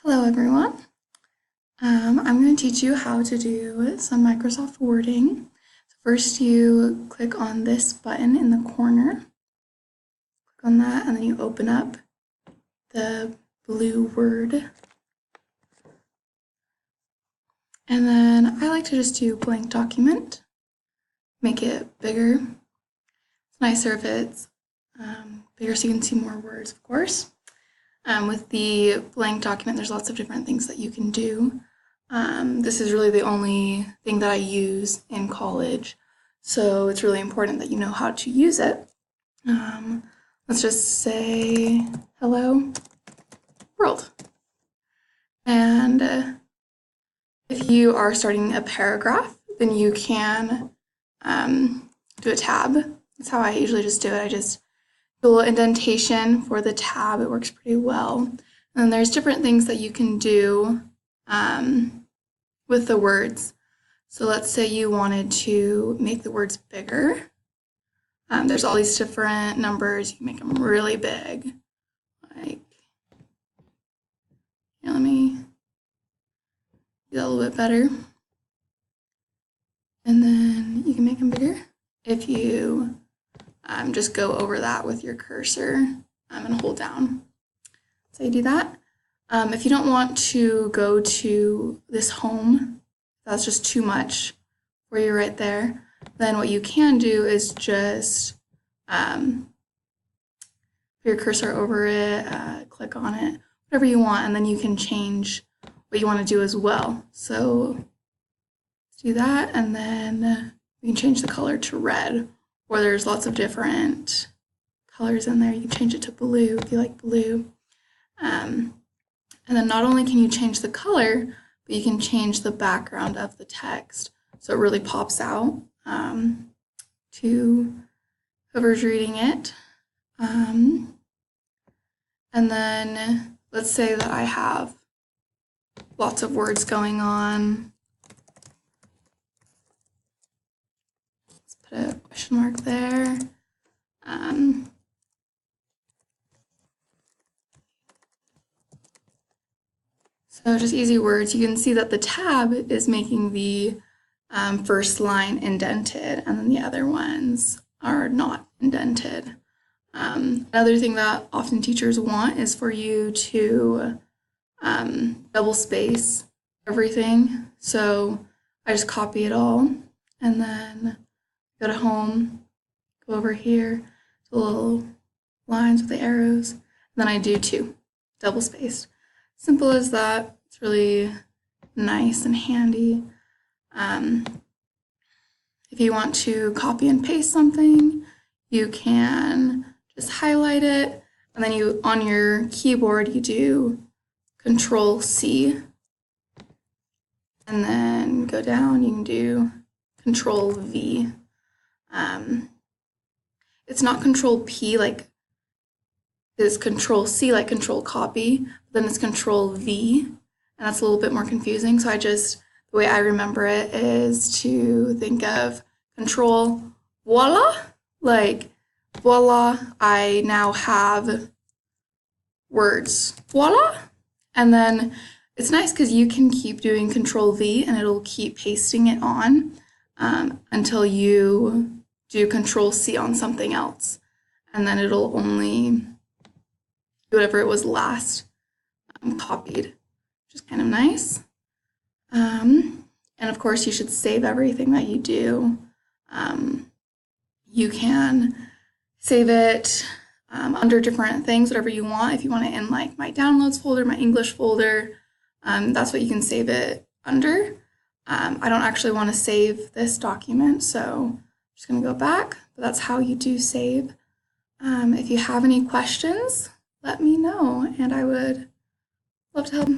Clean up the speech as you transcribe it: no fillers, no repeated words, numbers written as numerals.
Hello everyone. I'm going to teach you how to do some Microsoft Wording. First you click on this button in the corner, click on that, and then you open up the blue Word. And then I like to just do blank document, make it bigger. It's nicer if it's bigger so you can see more words, of course. With the blank document, there's lots of different things that you can do. This is really the only thing that I use in college, so it's really important that you know how to use it. Let's just say, hello, world. And if you are starting a paragraph, then you can do a tab. That's how I usually just do it. I just do a little indentation for the tab. It works pretty well. And then there's different things that you can do with the words. So let's say you wanted to make the words bigger. There's all these different numbers. You can make them really big. Like, yeah, let me do that a little bit better. And then you can make them bigger if you just go over that with your cursor and hold down. So you do that. If you don't want to go to this home, that's just too much for you right there, then what you can do is just put your cursor over it, click on it, whatever you want, and then you can change what you want to do as well. So let's do that, and then we can change the color to red, or there's lots of different colors in there. You can change it to blue if you like blue. And then not only can you change the color, but you can change the background of the text. So it really pops out to whoever's reading it. And then let's say that I have lots of words going on. Let's put a question mark there. So just easy words. You can see that the tab is making the first line indented, and then the other ones are not indented. Another thing that often teachers want is for you to double space everything. So I just copy it all, and then go to home, go over here, the little lines with the arrows, and then I do two, double spaced. Simple as that. It's really nice and handy. If you want to copy and paste something, you can just highlight it, and then you, on your keyboard, you do Control-C, and then go down, you can do Control-V. It's not Control-P like this, Control-C like Control Copy, but then it's Control-V, and that's a little bit more confusing. So the way I remember it is to think of Control, voila, like voila, I now have words, voila. And then it's nice because you can keep doing Control-V and it'll keep pasting it on until you do Control-C on something else. And then it'll only do whatever it was last copied, which is kind of nice. And of course, you should save everything that you do. You can save it under different things, whatever you want. If you want it in like my downloads folder, my English folder, that's what you can save it under. I don't actually want to save this document, so I'm just going to go back, but that's how you do save. If you have any questions, let me know, and I would love to help.